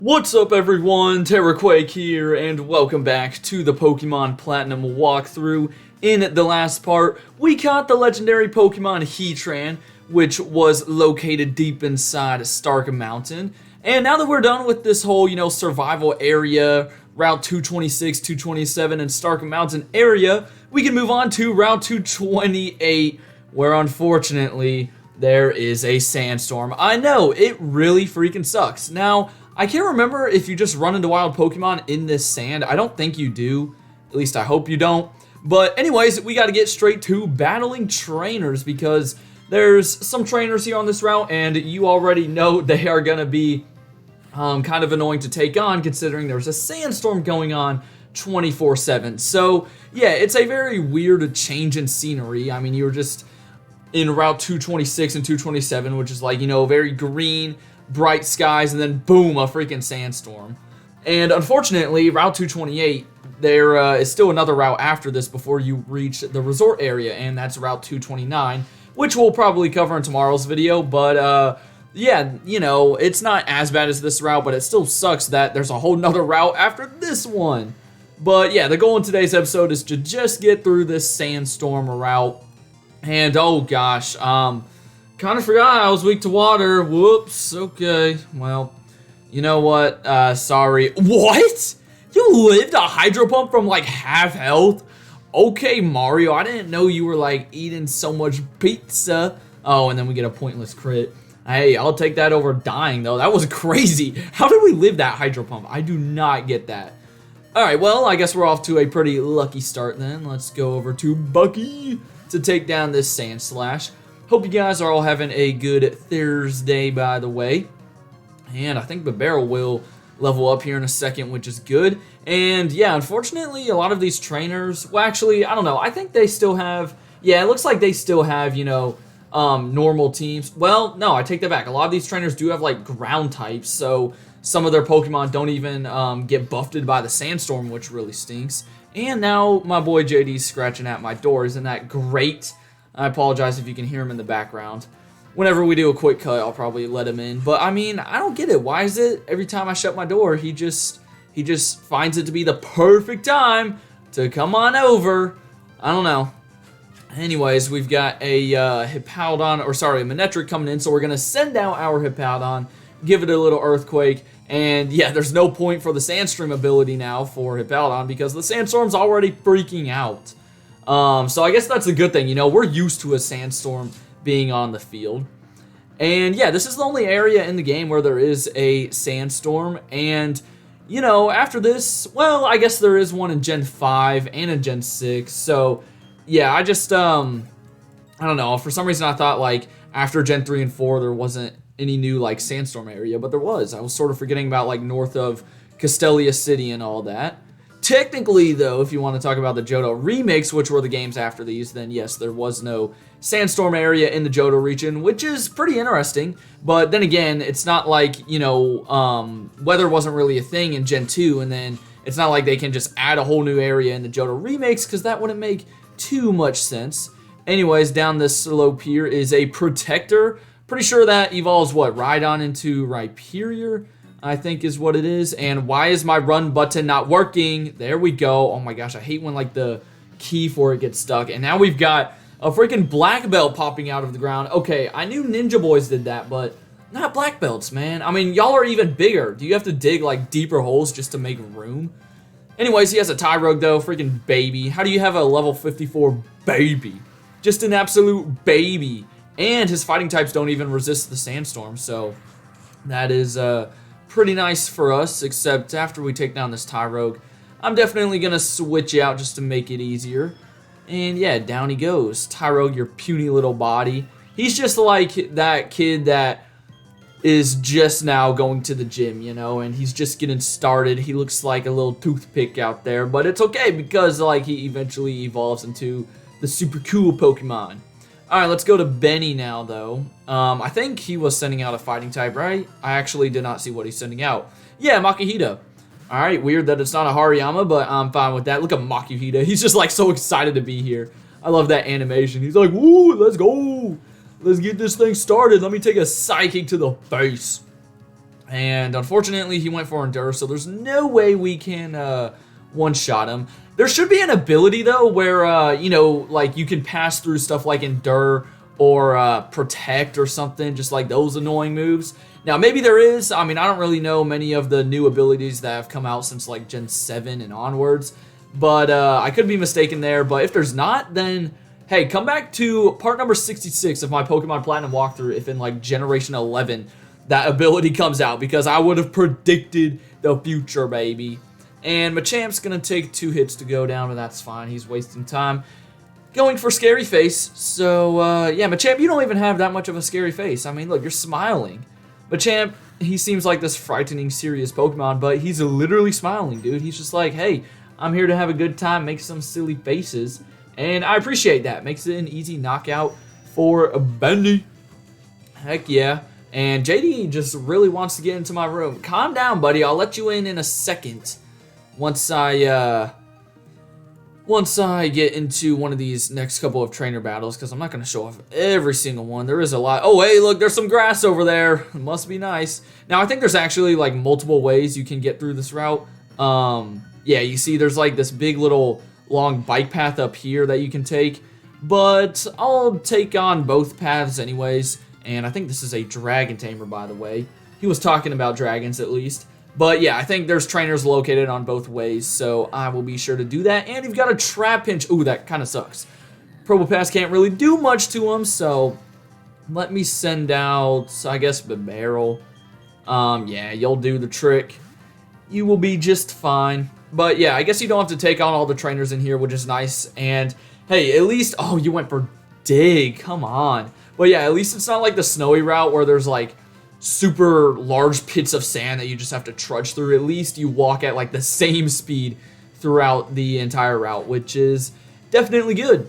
What's up everyone, TerraQuake here, and welcome back to the Pokemon Platinum walkthrough. In the last part, we caught the legendary Pokemon Heatran, which was located deep inside Stark Mountain. And now that we're done with this whole, survival area, Route 226, 227, and Stark Mountain area, we can move on to Route 228, where unfortunately, there is a Sandstorm. I know, it really freaking sucks. Now, I can't remember if you just run into wild Pokemon in this sand. I don't think you do. At least I hope you don't. But anyways, we got to get straight to battling trainers because there's some trainers here on this route and you already know they are going to be kind of annoying to take on considering there's a sandstorm going on 24/7. So yeah, it's a very weird change in scenery. I mean, you were just in Route 226 and 227, which is like, very green, bright skies, and then boom, a freaking sandstorm. And unfortunately, Route 228, there is still another route after this before you reach the resort area, and that's Route 229, which we'll probably cover in tomorrow's video. But yeah, it's not as bad as this route, but it still sucks that there's a whole nother route after this one. But yeah, the goal in today's episode is to just get through this sandstorm route. And oh gosh, kind of forgot I was weak to water. Whoops. Okay. Well, you know what? Sorry. What? You lived a hydro pump from like half health? Okay, Mario. I didn't know you were like eating so much pizza. Oh, and then we get a pointless crit. Hey, I'll take that over dying though. That was crazy. How did we live that hydro pump? I do not get that. All right. Well, I guess we're off to a pretty lucky start then. Let's go over to Bucky to take down this Sand Slash. Hope you guys are all having a good Thursday, by the way. And I think Babero will level up here in a second, which is good. And yeah, unfortunately, a lot of these trainers, well, actually, I don't know. I think they still have, yeah, it looks like they still have, normal teams. Well, no, I take that back. A lot of these trainers do have, like, ground types. So some of their Pokemon don't even get buffeted by the Sandstorm, which really stinks. And now my boy JD's scratching at my door. Isn't that great? I apologize if you can hear him in the background. Whenever we do a quick cut, I'll probably let him in. But I mean, I don't get it. Why is it every time I shut my door, he just finds it to be the perfect time to come on over? I don't know. Anyways, we've got a Hippowdon, or sorry, a Manectric coming in. So we're going to send out our Hippowdon, give it a little Earthquake. And yeah, there's no point for the Sandstorm ability now for Hippowdon because the Sandstorm's already freaking out. So I guess that's a good thing. We're used to a sandstorm being on the field. And yeah, this is the only area in the game where there is a sandstorm. And, after this, well, I guess there is one in Gen 5 and in Gen 6. So yeah, I just, I don't know. For some reason, I thought like after Gen 3 and 4, there wasn't any new like sandstorm area, but there was. I was sort of forgetting about like north of Castelia City and all that. Technically, though, if you want to talk about the Johto remakes, which were the games after these, then yes, there was no sandstorm area in the Johto region, which is pretty interesting. But then again, it's not like, weather wasn't really a thing in Gen 2, and then it's not like they can just add a whole new area in the Johto remakes, because that wouldn't make too much sense. Anyways, down this slope here is a Protector. Pretty sure that evolves, what, Rhydon into Rhyperior? I think is what it is. And why is my run button not working? There we go. Oh my gosh, I hate when like the key for it gets stuck. And now we've got a freaking black belt popping out of the ground. Okay, I knew Ninja Boys did that, but not black belts, man. I mean, y'all are even bigger. Do you have to dig like deeper holes just to make room? Anyways, he has a Tyrogue though, freaking baby. How do you have a level 54 baby? Just an absolute baby. And his fighting types don't even resist the sandstorm, so that is pretty nice for us, except after we take down this Tyrogue, I'm definitely going to switch out just to make it easier. And yeah, down he goes. Tyrogue, your puny little body. He's just like that kid that is just now going to the gym, and he's just getting started. He looks like a little toothpick out there, but it's okay because like he eventually evolves into the super cool Pokemon. Alright, let's go to Benny now, though. I think he was sending out a fighting type, right? I actually did not see what he's sending out. Yeah, Makuhita. Alright, weird that it's not a Hariyama, but I'm fine with that. Look at Makuhita. He's just, like, so excited to be here. I love that animation. He's like, woo, let's go. Let's get this thing started. Let me take a Psychic to the face. And unfortunately, he went for Endure, so there's no way we can one-shot him. There should be an ability, though, where, you know, like, you can pass through stuff like Endure or Protect or something, just like those annoying moves. Now, maybe there is. I mean, I don't really know many of the new abilities that have come out since, like, Gen 7 and onwards. But I could be mistaken there. But if there's not, then, hey, come back to part number 66 of my Pokemon Platinum walkthrough if in, like, Generation 11 that ability comes out. Because I would have predicted the future, baby. And Machamp's going to take 2 hits to go down, and that's fine. He's wasting time going for Scary Face. So, yeah, Machamp, you don't even have that much of a scary face. I mean, look, you're smiling. Machamp, he seems like this frightening, serious Pokemon, but he's literally smiling, dude. He's just like, hey, I'm here to have a good time, make some silly faces, and I appreciate that. Makes it an easy knockout for Bendy. Heck yeah. And JD just really wants to get into my room. Calm down, buddy. I'll let you in a second. Once I get into one of these next couple of trainer battles, because I'm not going to show off every single one. There is a lot. Oh, hey, look, there's some grass over there. It must be nice. Now, I think there's actually, like, multiple ways you can get through this route. Yeah, you see there's, like, this big little long bike path up here that you can take. But I'll take on both paths anyways. And I think this is a dragon tamer, by the way. He was talking about dragons, at least. But yeah, I think there's trainers located on both ways, so I will be sure to do that. And you've got a Trapinch. Ooh, that kind of sucks. Probopass can't really do much to him, so let me send out, I guess, Barrel. Yeah, you'll do the trick. You will be just fine. But yeah, I guess you don't have to take on all the trainers in here, which is nice. And hey, at least, oh, you went for Dig. Come on. But yeah, at least it's not like the snowy route where there's like super large pits of sand that you just have to trudge through. At least you walk at like the same speed throughout the entire route, which is definitely good.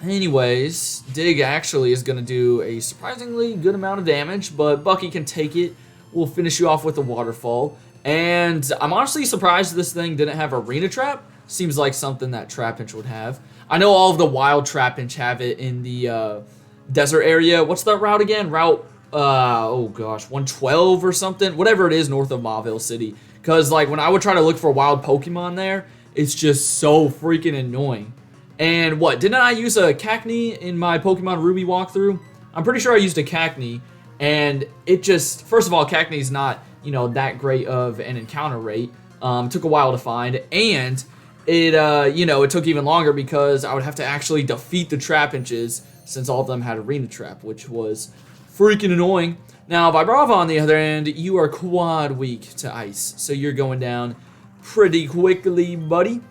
Anyways, Dig actually is going to do a surprisingly good amount of damage, but Bucky can take it. We'll finish you off with a waterfall. And I'm honestly surprised this thing didn't have Arena Trap. Seems like something that Trapinch would have. I know all of the wild Trapinch have it in the desert area. What's that route again? Route oh gosh, 112 or something, whatever it is north of Mauville City. Because like when I would try to look for wild Pokemon there, it's just so freaking annoying. And what, didn't I use a Cacnea in my Pokemon Ruby walkthrough? I'm pretty sure I used a Cacnea, and it just, first of all, Cacnea's not, you know, that great of an encounter rate. Took a while to find, and it, you know, it took even longer because I would have to actually defeat the Trapinches since all of them had Arena Trap, which was freaking annoying. Now, Vibrava, on the other end, you are quad weak to ice, so you're going down pretty quickly, buddy.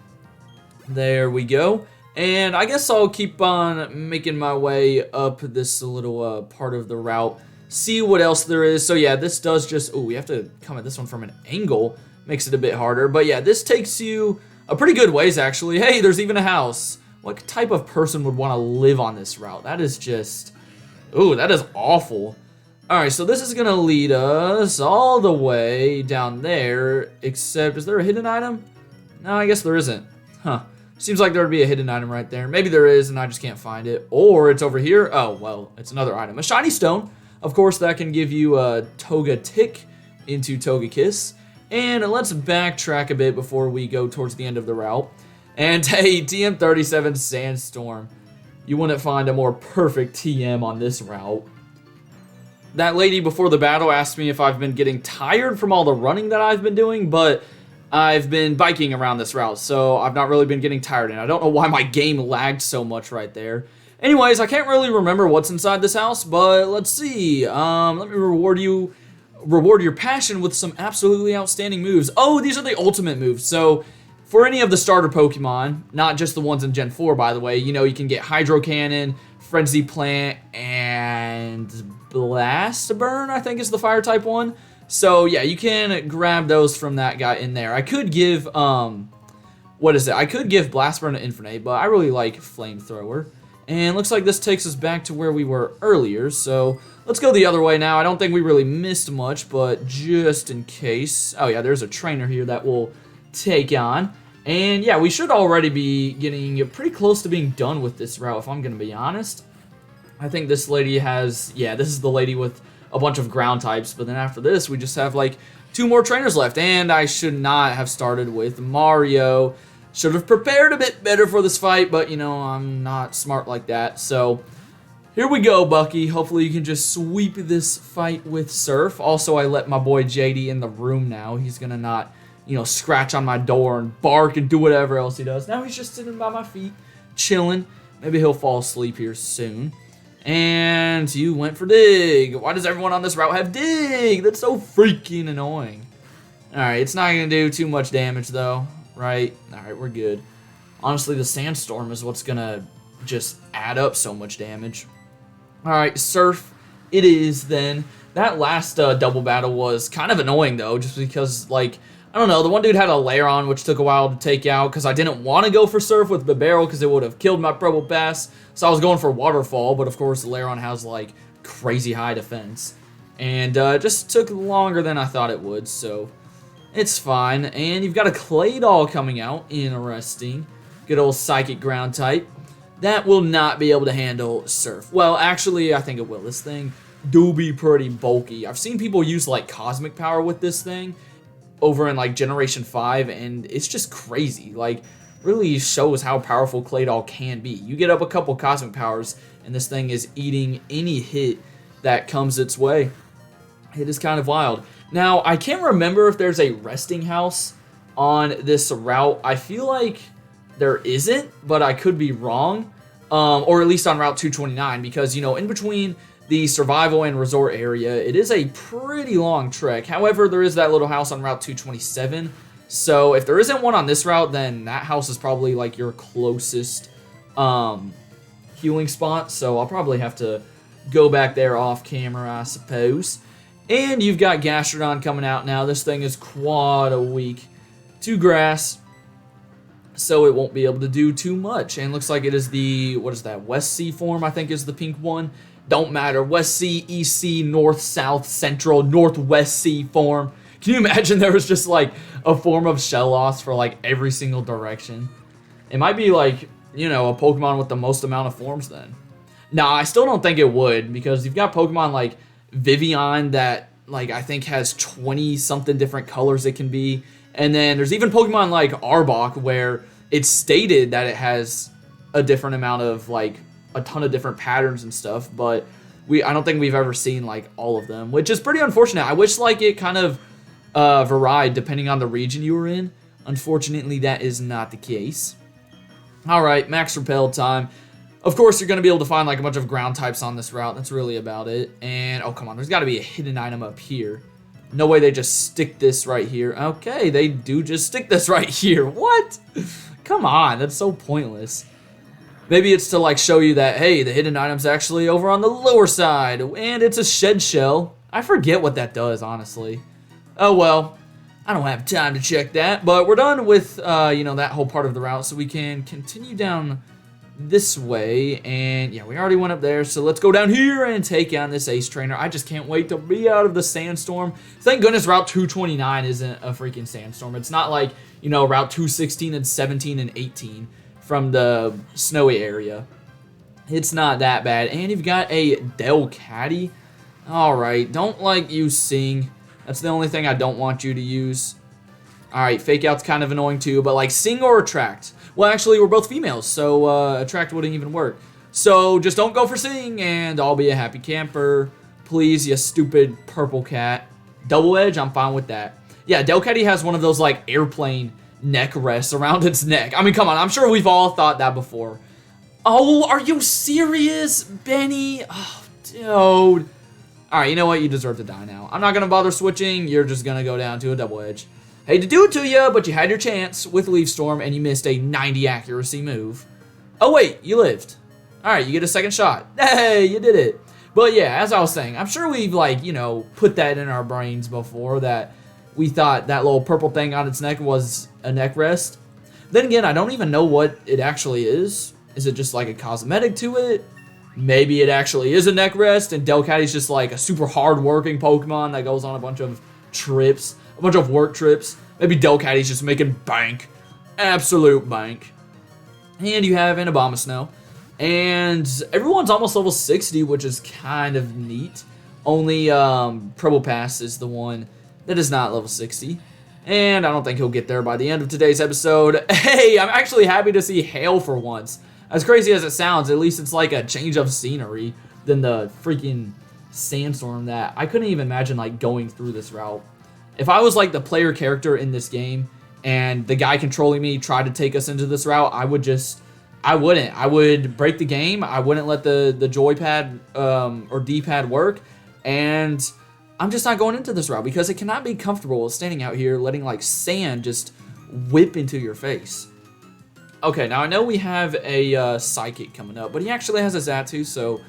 There we go. And I guess I'll keep on making my way up this little part of the route, see what else there is. So yeah, this does just, oh, we have to come at this one from an angle, makes it a bit harder. But yeah, this takes you a pretty good ways, actually. Hey, there's even a house. What type of person would want to live on this route? That is just, ooh, that is awful. Alright, so this is going to lead us all the way down there, except, is there a hidden item? No, I guess there isn't. Huh. Seems like there would be a hidden item right there. Maybe there is, and I just can't find it. Or it's over here. Oh, well, it's another item. A shiny stone. Of course, that can give you a Togetic into Togekiss. And let's backtrack a bit before we go towards the end of the route. And hey, TM37 Sandstorm. You wouldn't find a more perfect TM on this route. That lady before the battle asked me if I've been getting tired from all the running that I've been doing, but I've been biking around this route, so I've not really been getting tired, and I don't know why my game lagged so much right there. Anyways, I can't really remember what's inside this house, but let's see. Let me reward your passion with some absolutely outstanding moves. Oh, these are the ultimate moves. So for any of the starter Pokemon, not just the ones in Gen 4, by the way, you know, you can get Hydro Cannon, Frenzy Plant, and Blast Burn, I think is the fire type one. So yeah, you can grab those from that guy in there. I could give, what is it? I could give Blast Burn to Infernape, but I really like Flamethrower. And looks like this takes us back to where we were earlier, so let's go the other way now. I don't think we really missed much, but just in case. Oh yeah, there's a trainer here that we'll take on. And yeah, we should already be getting pretty close to being done with this route, if I'm going to be honest. I think this lady has, yeah, this is the lady with a bunch of ground types. But then after this, we just have like 2 more trainers left. And I should not have started with Mario. Should have prepared a bit better for this fight, but you know, I'm not smart like that. So here we go, Bucky. Hopefully you can just sweep this fight with Surf. Also, I let my boy JD in the room now. He's gonna not, you know, scratch on my door and bark and do whatever else he does. Now he's just sitting by my feet, chilling. Maybe he'll fall asleep here soon. And you went for Dig. Why does everyone on this route have Dig? That's so freaking annoying. Alright, it's not gonna do too much damage though, right? Alright, we're good. Honestly, the Sandstorm is what's gonna just add up so much damage. Alright, Surf it is then. That last double battle was kind of annoying though, just because, like, I don't know, the one dude had a layer on, which took a while to take out, because I didn't want to go for Surf with the barrel, because it would have killed my Purple Pass, so I was going for Waterfall, but of course the layer on has, like, crazy high defense. And it just took longer than I thought it would, so it's fine. And you've got a Clay Doll coming out, interesting. Good old Psychic Ground type. That will not be able to handle Surf. Well, actually, I think it will. This thing do be pretty bulky. I've seen people use, like, Cosmic Power with this thing over in, like, Generation 5, and it's just crazy. Like, really shows how powerful Clay Doll can be. You get up a couple Cosmic Powers, and this thing is eating any hit that comes its way. It is kind of wild. Now, I can't remember if there's a resting house on this route. I feel like there isn't, but I could be wrong. Or at least on Route 229, because, you know, in between the survival and resort area, it is a pretty long trek. However, there is that little house on Route 227. So if there isn't one on this route, then that house is probably like your closest healing spot. So I'll probably have to go back there off camera, I suppose. And you've got Gastrodon coming out now. This thing is quite weak to grass, so it won't be able to do too much. And looks like it is the, what is that, West Sea form, I think is the pink one. Don't matter. West Sea, East Sea, North, South, Central, Northwest Sea form. Can you imagine there was just like a form of Shellos for like every single direction? It might be like, you know, a Pokemon with the most amount of forms then. Nah, I still don't think it would, because you've got Pokemon like Vivian that, like, I think has 20-something different colors it can be. And then there's even Pokemon like Arbok where it's stated that it has a different amount of, like, a ton of different patterns and stuff, but I don't think we've ever seen, like, all of them, which is pretty unfortunate. I wish, like, it kind of varied depending on the region you were in. Unfortunately, that is not the case. Alright, Max Repel time. Of course, you're going to be able to find, like, a bunch of ground types on this route. That's really about it. And, oh, come on, there's got to be a hidden item up here. No way they just stick this right here. Okay, they do just stick this right here. What? Come on, that's so pointless. Maybe it's to, like, show you that, hey, the hidden item's actually over on the lower side. And it's a shed shell. I forget what that does, honestly. Oh, well. I don't have time to check that. But we're done with, you know, that whole part of the route. So we can continue down this way. And, yeah, we already went up there. So let's go down here and take on this Ace Trainer. I just can't wait to be out of the Sandstorm. Thank goodness Route 229 isn't a freaking Sandstorm. It's not like, you know, Route 216 and 17 and 18. From the snowy area. It's not that bad. And you've got a Delcatty. Alright, don't like you Sing. That's the only thing I don't want you to use. Alright, Fake Out's kind of annoying too, but like Sing or Attract. Well, actually, we're both females, so Attract wouldn't even work. So just don't go for Sing, and I'll be a happy camper. Please, you stupid purple cat. Double Edge, I'm fine with that. Yeah, Delcatty has one of those like airplane neck rests around its neck. I mean, come on, I'm sure we've all thought that before. Oh, are you serious, Benny? Oh, dude. Alright, you know what? You deserve to die now. I'm not going to bother switching. You're just going to go down to a Double Edge. Hate to do it to you, but you had your chance with Leaf Storm, and you missed a 90 accuracy move. Oh, wait, you lived. Alright, you get a second shot. Hey, you did it. But yeah, as I was saying, I'm sure we've, like, you know, put that in our brains before, that we thought that little purple thing on its neck was a neck rest. Then again, I don't even know what it actually is. Is it just like a cosmetic to it? Maybe it actually is a neck rest, and Delcatty's just like a super hard-working Pokemon that goes on a bunch of trips, a bunch of work trips. Maybe Delcatty's just making bank. Absolute bank. And you have an Abomasnow. And everyone's almost level 60, which is kind of neat. Only Probopass is the one that is not level 60. And I don't think he'll get there by the end of today's episode. Hey, I'm actually happy to see Hail for once. As crazy as it sounds, at least it's like a change of scenery than the freaking Sandstorm that I couldn't even imagine like going through this route. If I was like the player character in this game and the guy controlling me tried to take us into this route, I wouldn't. I would break the game. I wouldn't let the joypad or D-pad work. And I'm just not going into this route because it cannot be comfortable standing out here letting like sand just whip into your face. Okay, now I know we have a Psychic coming up, but he actually has a Xatu, so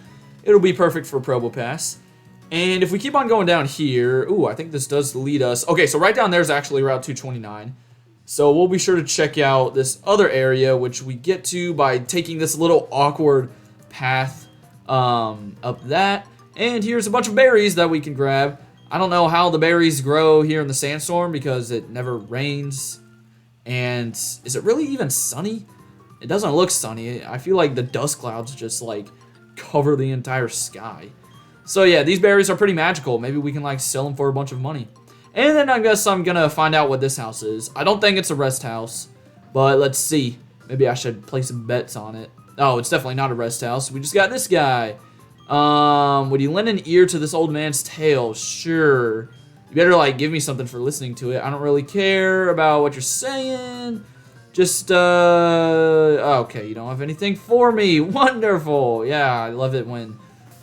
it'll be perfect for Probopass. And if we keep on going down here, ooh, I think this does lead us. Okay, so right down there is actually Route 229. So we'll be sure to check out this other area, which we get to by taking this little awkward path up that. And here's a bunch of berries that we can grab. I don't know how the berries grow here in the Sandstorm because it never rains. And is it really even sunny? It doesn't look sunny. I feel like the dust clouds just like cover the entire sky. So yeah, these berries are pretty magical. Maybe we can like sell them for a bunch of money. And then I guess I'm gonna find out what this house is. I don't think it's a rest house, but let's see. Maybe I should place some bets on it. Oh, it's definitely not a rest house. We just got this guy. Would you lend an ear to this old man's tale? Sure. You better like give me something for listening to it. I don't really care about what you're saying. Just okay, you don't have anything for me. Wonderful. Yeah, I love it when,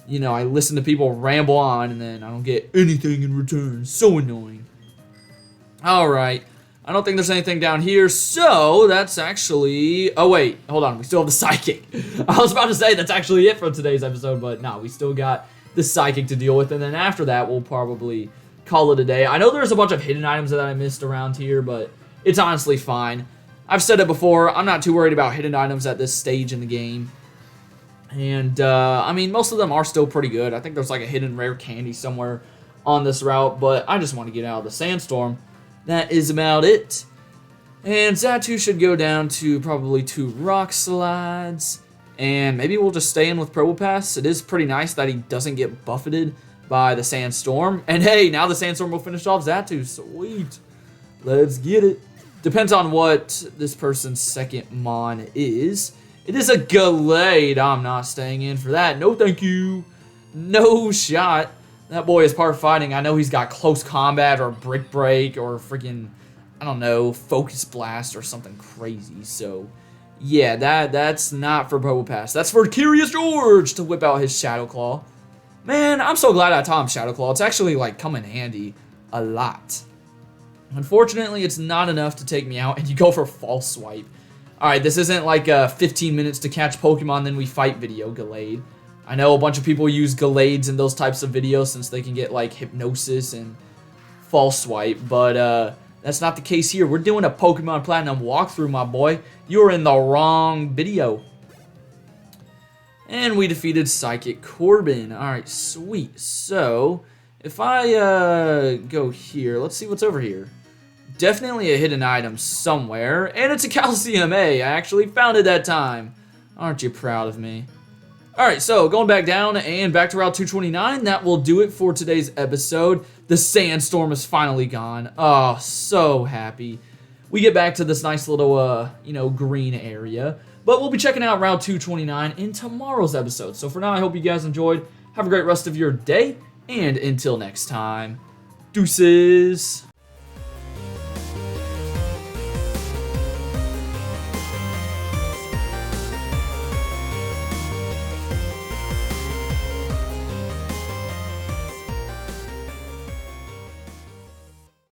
you know, I listen to people ramble on and then I don't get anything in return. So annoying. Alright. I don't think there's anything down here, so that's actually... Oh, wait. Hold on. We still have the Psychic. I was about to say that's actually it for today's episode, but no, we still got the Psychic to deal with, and then after that, we'll probably call it a day. I know there's a bunch of hidden items that I missed around here, but it's honestly fine. I've said it before. I'm not too worried about hidden items at this stage in the game. And, I mean, most of them are still pretty good. I think there's like a hidden rare candy somewhere on this route, but I just want to get out of the Sandstorm. That is about it. And Xatu should go down to probably 2 rock slides. And maybe we'll just stay in with Probopass. It is pretty nice that he doesn't get buffeted by the Sandstorm. And hey, now the Sandstorm will finish off Xatu. Sweet. Let's get it. Depends on what this person's second mon is. It is a Gallade. I'm not staying in for that. No, thank you. No shot. That boy is part fighting. I know he's got close combat or brick break or freaking, I don't know, focus blast or something crazy. So, yeah, that's not for Probopass. That's for Curious George to whip out his Shadow Claw. Man, I'm so glad I taught him Shadow Claw. It's actually, like, come in handy a lot. Unfortunately, it's not enough to take me out, and you go for False Swipe. Alright, this isn't like a 15 minutes to catch Pokemon, then we fight video, Gallade. I know a bunch of people use Gallades in those types of videos since they can get like Hypnosis and False Swipe, but that's not the case here. We're doing a Pokemon Platinum walkthrough, my boy. You're in the wrong video. And we defeated Psychic Corbin. Alright, sweet. So, if I go here, let's see what's over here. Definitely a hidden item somewhere, and it's a Calcium A. I actually found it that time. Aren't you proud of me? Alright, so going back down and back to Route 229, that will do it for today's episode. The Sandstorm is finally gone. Oh, so happy. We get back to this nice little, you know, green area. But we'll be checking out Route 229 in tomorrow's episode. So for now, I hope you guys enjoyed. Have a great rest of your day, and until next time, deuces.